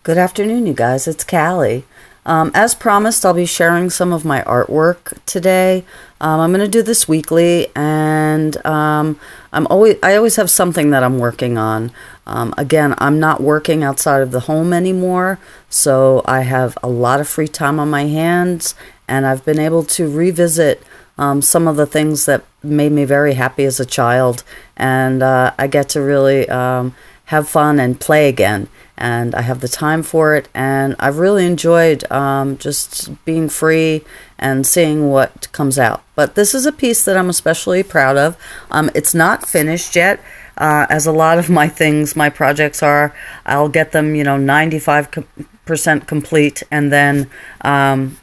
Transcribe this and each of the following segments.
Good afternoon, you guys. It's Cali. As promised, I'll be sharing some of my artwork today. I'm going to do this weekly, and I always have something that I'm working on. Again, I'm not working outside of the home anymore, so I have a lot of free time on my hands, and I've been able to revisit some of the things that made me very happy as a child, and I get to really have fun and play again. And I have the time for it, and I've really enjoyed just being free and seeing what comes out. But this is a piece that I'm especially proud of. It's not finished yet, as a lot of my things, my projects are. I'll get them, 95% complete, and then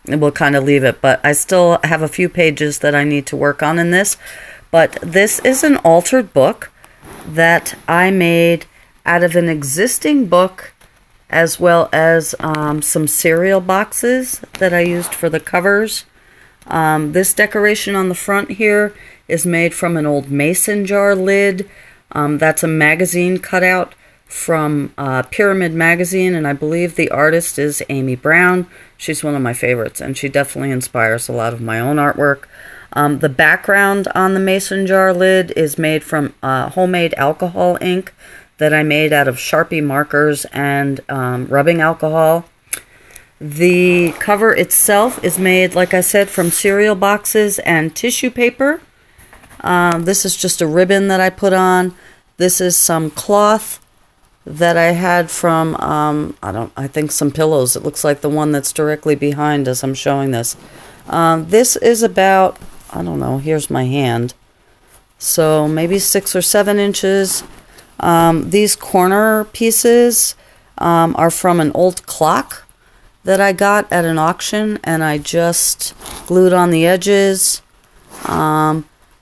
we'll kind of leave it. But I still have a few pages that I need to work on in this. But this is an altered book that I made out of an existing book, as well as some cereal boxes that I used for the covers. This decoration on the front here is made from an old mason jar lid. That's a magazine cutout from Pyramid Magazine, and I believe the artist is Amy Brown. She's one of my favorites, and she definitely inspires a lot of my own artwork. The background on the mason jar lid is made from homemade alcohol ink that I made out of Sharpie markers and rubbing alcohol. The cover itself is made, like I said, from cereal boxes and tissue paper. This is just a ribbon that I put on. This is some cloth that I had from, I think some pillows. It looks like the one that's directly behind as I'm showing this. This is about, I don't know, here's my hand. So maybe 6 or 7 inches. These corner pieces are from an old clock that I got at an auction, and I just glued on the edges.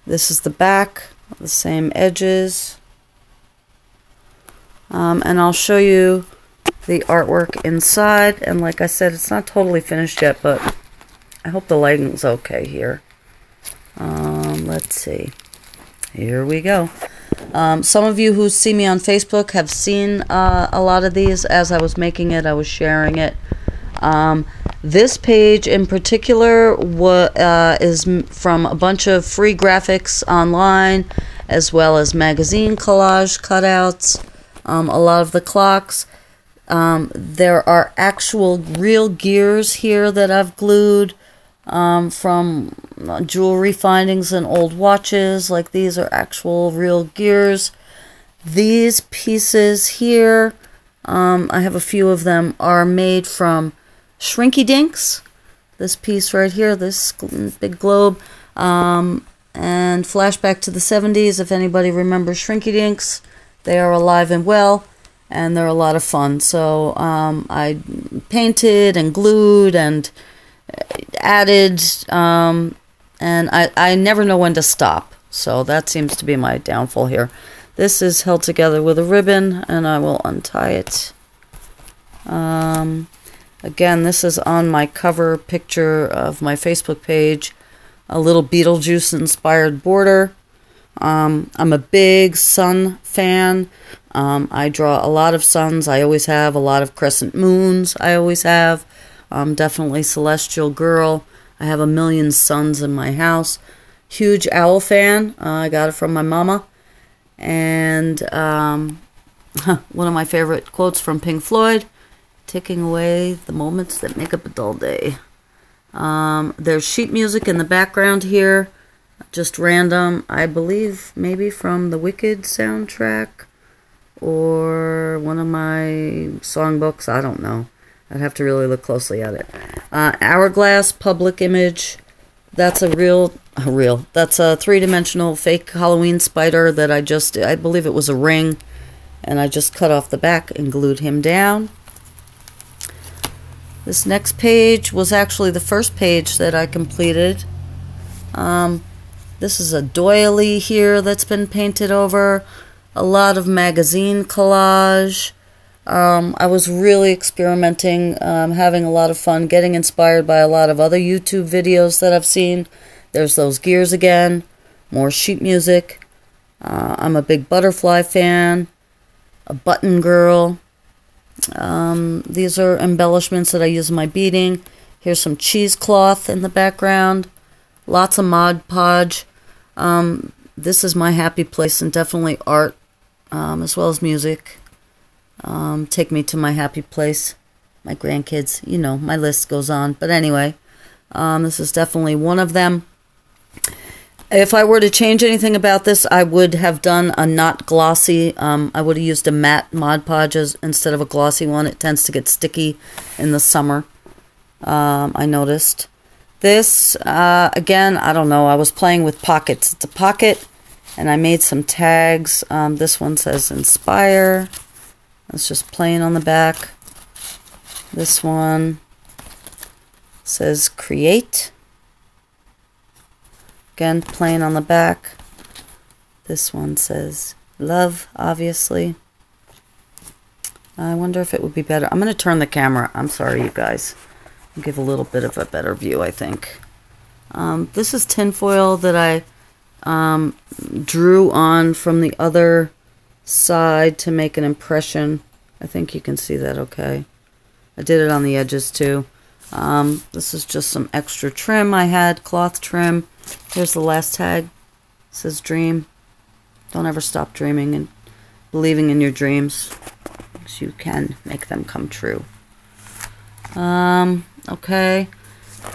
This is the back, the same edges. And I'll show you the artwork inside, and like I said, it's not totally finished yet, but I hope the lighting's okay here. Let's see. Here we go. Some of you who see me on Facebook have seen a lot of these. As I was making it, I was sharing it. This page in particular is from a bunch of free graphics online, as well as magazine collage cutouts, a lot of the clocks. There are actual real gears here that I've glued from jewelry findings and old watches. Like, these are actual real gears. These pieces here, I have a few of them, are made from Shrinky Dinks. This piece right here, this big globe, and flashback to the 70s. If anybody remembers Shrinky Dinks, they are alive and well, and they're a lot of fun. So I painted and glued and added, and I never know when to stop, so that seems to be my downfall here. This is held together with a ribbon, and I will untie it. Again, this is on my cover picture of my Facebook page, a little Beetlejuice inspired border. I'm a big sun fan. I draw a lot of suns. I always have a lot of crescent moons. I always have. I'm definitely celestial girl. I have a million suns in my house. Huge owl fan. I got it from my mama. And one of my favorite quotes from Pink Floyd, "Taking away the moments that make up a dull day." There's sheet music in the background here. Just random. I believe maybe from the Wicked soundtrack or one of my songbooks. I don't know. I'd have to really look closely at it. Hourglass public image. That's that's a 3-dimensional fake Halloween spider that I believe it was a ring, and I just cut off the back and glued him down. This next page was actually the first page that I completed. This is a doily here that's been painted over. A lot of magazine collage. I was really experimenting, having a lot of fun, getting inspired by a lot of other YouTube videos that I've seen. There's those gears again, more sheet music. I'm a big butterfly fan, a button girl. These are embellishments that I use in my beading. Here's some cheesecloth in the background. Lots of Mod Podge. This is my happy place, and definitely art, as well as music. Take me to my happy place. My grandkids, you know, my list goes on. But anyway, this is definitely one of them. If I were to change anything about this, I would have done a not glossy. I would have used a matte Mod Podge instead of a glossy one. It tends to get sticky in the summer, I noticed. This, again, I don't know. I was playing with pockets. It's a pocket, and I made some tags. This one says Inspire. It's just plain on the back. This one says Create. Again, plain on the back. This one says Love, obviously. I wonder if it would be better. I'm going to turn the camera. I'm sorry, you guys. I'll give a little bit of a better view, I think. This is tinfoil that I drew on from the other side to make an impression. I think you can see that okay. I did it on the edges too. This is just some extra trim I had, cloth trim. Here's the last tag. It says Dream. Don't ever stop dreaming and believing in your dreams, because you can make them come true. Okay.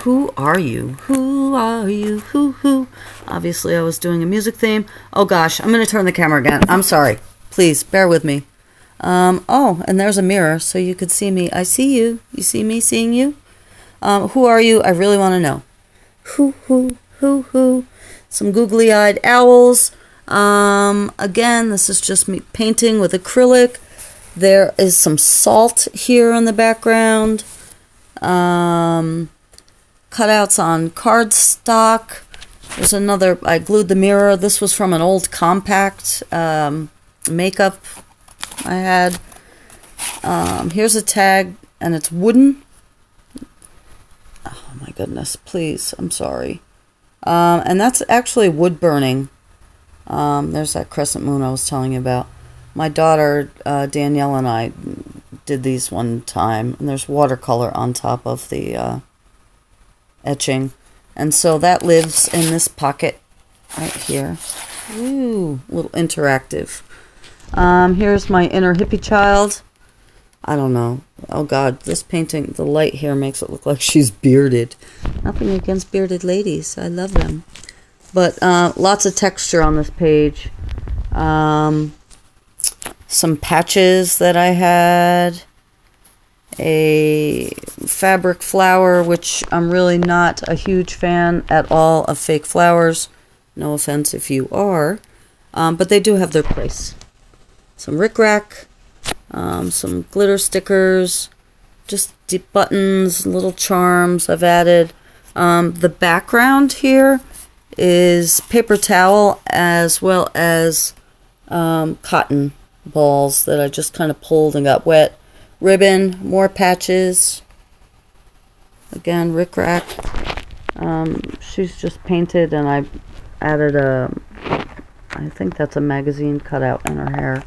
Who are you? Who are you? Who? Obviously, I was doing a music theme. Oh gosh, I'm going to turn the camera again. I'm sorry. Please, bear with me. Oh, and there's a mirror, so you could see me. I see you. You see me seeing you? Who are you? I really want to know. Who? Some googly-eyed owls. Again, this is just me painting with acrylic. There is some salt here in the background. Cutouts on cardstock. There's another, I glued the mirror. This was from an old compact makeup I had. Here's a tag, and it's wooden. Oh my goodness, please, I'm sorry. And that's actually wood burning. There's that crescent moon I was telling you about. My daughter, Danielle, and I did these one time, and there's watercolor on top of the etching. And so that lives in this pocket right here. Ooh, a little interactive. Here's my inner hippie child. I don't know. Oh God, this painting, the light here makes it look like she's bearded. Nothing against bearded ladies. I love them. But lots of texture on this page. Some patches that I had. A fabric flower, which I'm really not a huge fan at all of fake flowers. No offense if you are. But they do have their place. Some rickrack. Some glitter stickers, just deep buttons, little charms I've added. The background here is paper towel as well as cotton balls that I just kind of pulled and got wet. Ribbon, more patches. Again, rickrack. She's just painted, and I added I think that's a magazine cutout in her hair.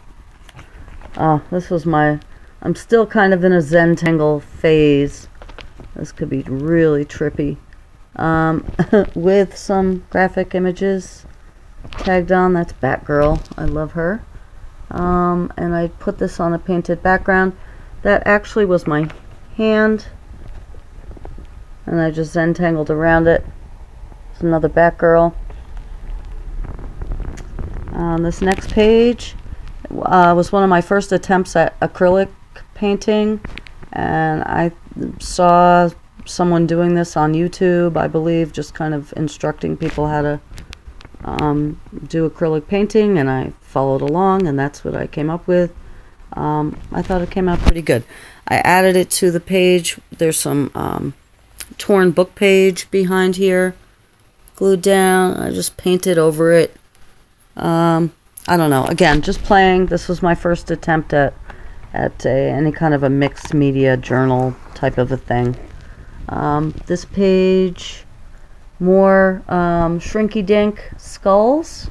Oh, this was I'm still kind of in a Zentangle phase. This could be really trippy. With some graphic images tagged on. That's Batgirl. I love her. And I put this on a painted background. That actually was my hand. And I just Zentangled around it. It's another Batgirl. This next page was one of my first attempts at acrylic painting, and I saw someone doing this on YouTube, I believe, just kind of instructing people how to do acrylic painting, and I followed along, and that's what I came up with. I thought it came out pretty good. I added it to the page. There's some torn book page behind here, glued down. I just painted over it. I don't know. Again, just playing. This was my first attempt at any kind of a mixed media journal type of a thing. This page, more shrinky-dink skulls,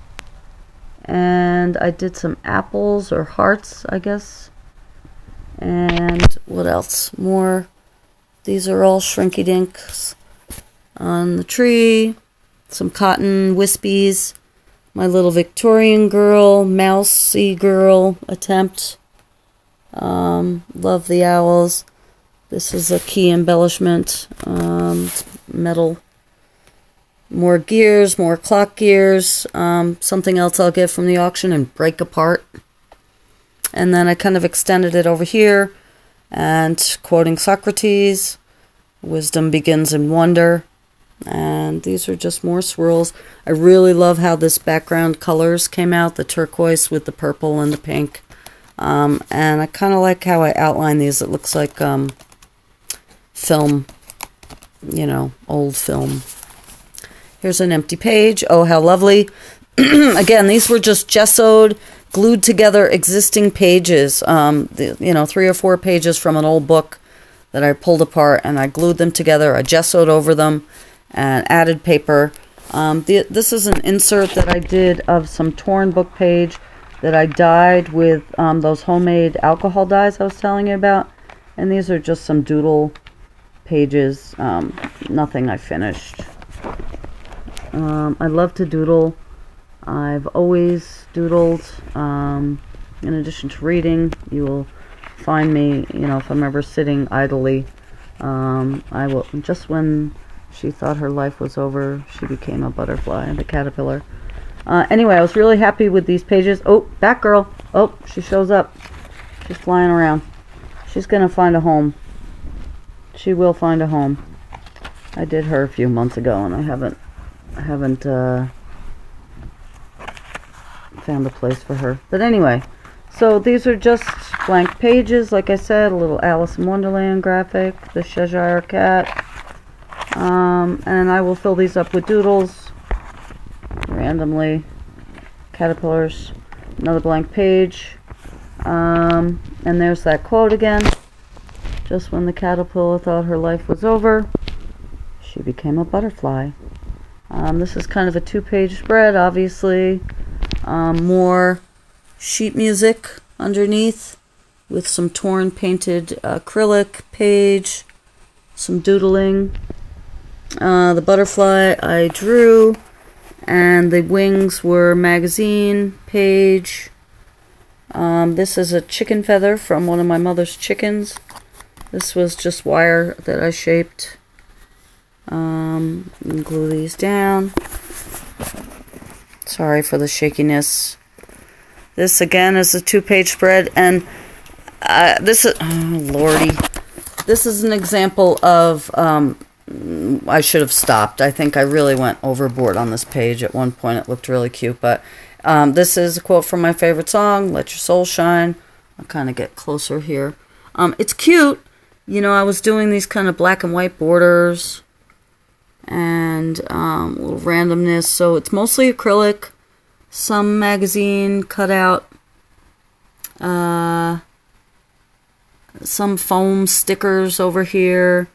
and I did some apples or hearts, I guess. And what else? More. These are all Shrinky Dinks on the tree. Some cotton wispies. My little Victorian girl, mousy girl attempt. Love the owls. This is a key embellishment. It's metal. More gears, more clock gears. Something else I'll get from the auction and break apart. And then I kind of extended it over here. And quoting Socrates, wisdom begins in wonder. And these are just more swirls. I really love how this background colors came out. The turquoise with the purple and the pink. And I kind of like how I outline these. It looks like film, you know, old film. Here's an empty page. Oh, how lovely. Again, these were just gessoed, glued together existing pages. You know, 3 or 4 pages from an old book that I pulled apart, and I glued them together. I gessoed over them and added paper. This is an insert that I did of some torn book page that I dyed with those homemade alcohol dyes I was telling you about. And these are just some doodle pages, nothing I finished. I love to doodle. I've always doodled. In addition to reading, you will find me, you know, if I'm ever sitting idly, I will, just when she thought her life was over, she became a butterfly, the caterpillar. Anyway, I was really happy with these pages. Oh, Batgirl. Oh, she shows up. She's flying around. She's going to find a home. She will find a home. I did her a few months ago, and I haven't found a place for her. But anyway, so these are just blank pages. Like I said, a little Alice in Wonderland graphic, the Cheshire Cat. And I will fill these up with doodles randomly. Caterpillars. Another blank page. And there's that quote again. Just when the caterpillar thought her life was over, she became a butterfly. This is kind of a 2-page spread, obviously. More sheet music underneath with some torn painted acrylic page, some doodling. The butterfly I drew, and the wings were magazine page. This is a chicken feather from one of my mother's chickens. This was just wire that I shaped. Glue these down. Sorry for the shakiness. This again is a 2-page spread, and this is, oh lordy, this is an example of, I should have stopped. I think I really went overboard on this page. At one point it looked really cute, but this is a quote from my favorite song, Let Your Soul Shine. I'll kind of get closer here. It's cute. You know, I was doing these kind of black and white borders and a little randomness. So it's mostly acrylic, some magazine cutout, some foam stickers over here,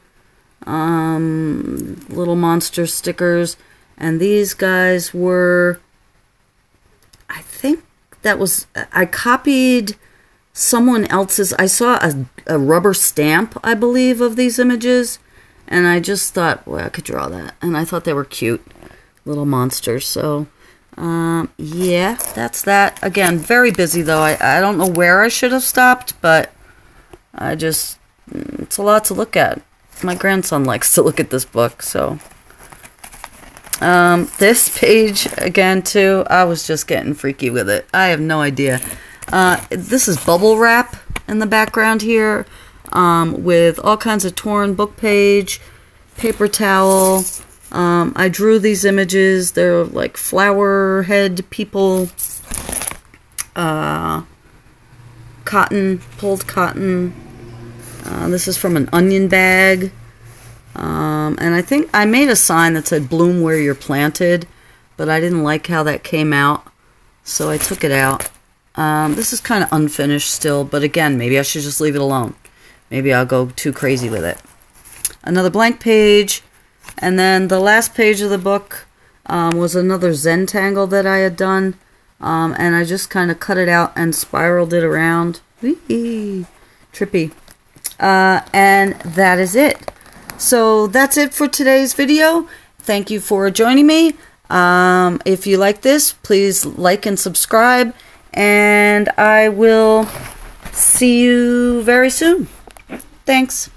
little monster stickers. And these guys were, I think that was, I copied someone else's. I saw a rubber stamp, I believe, of these images, and I just thought, well, I could draw that, and I thought they were cute little monsters. So yeah, that's that. Again, very busy though. I don't know where I should have stopped, but I just, it's a lot to look at. My grandson likes to look at this book. So this page again too, I was just getting freaky with it. I have no idea. This is bubble wrap in the background here, with all kinds of torn book page, paper towel. I drew these images. They're like flower head people, cotton, pulled cotton. This is from an onion bag. And I think I made a sign that said bloom where you're planted, but I didn't like how that came out, so I took it out. This is kind of unfinished still, but again, maybe I should just leave it alone. Maybe I'll go too crazy with it. Another blank page, and then the last page of the book was another Zentangle that I had done, and I just kind of cut it out and spiraled it around. Whee! trippy. And that is it. So that's it for today's video. Thank you for joining me. If you like this, please like and subscribe, and I will see you very soon. Thanks.